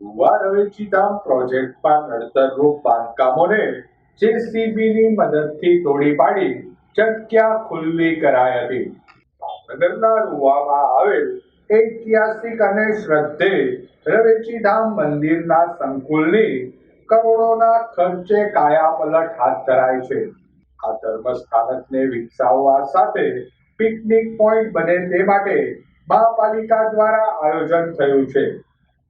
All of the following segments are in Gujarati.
ગુવા રવેચી ધામ પ્રોજેક્ટમાં નડતરરૂપ બાંધકામોને જેસીબીની મદદથી તોડી પાડી જગ્યા ખુલ્લી કરાઈ હતી. ભાવનગરના રૂવામાં આવેલ ઐતિહાસિક અને શ્રદ્ધેય રવેચી ધામ મંદિરના સંકુલની કરોડોના ખર્ચે કાયાપલટ હાથ ધરાય છે. આ ધર્મસ્થાનકને વિકસાવવા સાથે પિકનિક પોઈન્ટ બને તે માટે મહાપાલિકા દ્વારા આયોજન થયું છે.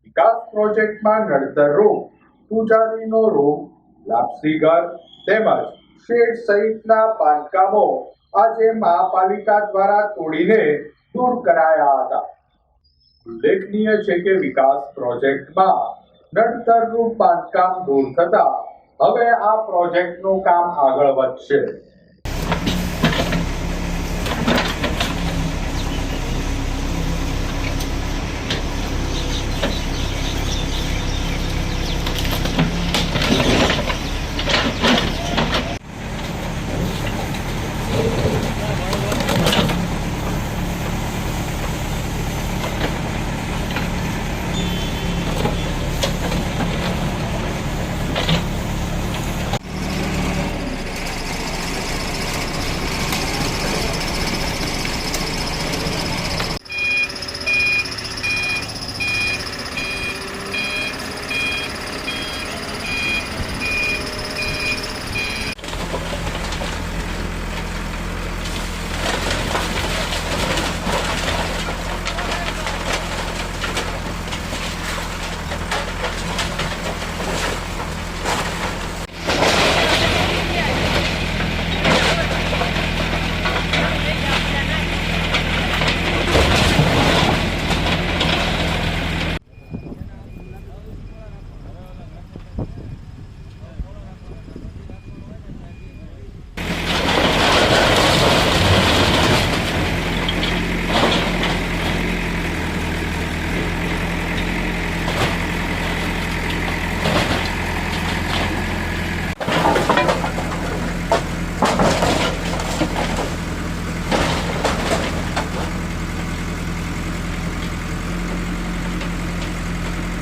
વિકાસ પ્રોજેક્ટમાં નડતરરૂપ પૂજારીનો રૂમ, લાપસી ઘર તેમજ શેડ સહિતના બાંધકામો આજે મહાપાલિકા દ્વારા તોડીને દૂર કરાયા હતા. ઉલ્લેખનીય છે કે વિકાસ પ્રોજેક્ટમાં નડતરરૂપ બાંધકામ દૂર થતા હવે આ પ્રોજેક્ટનું કામ આગળ વધશે.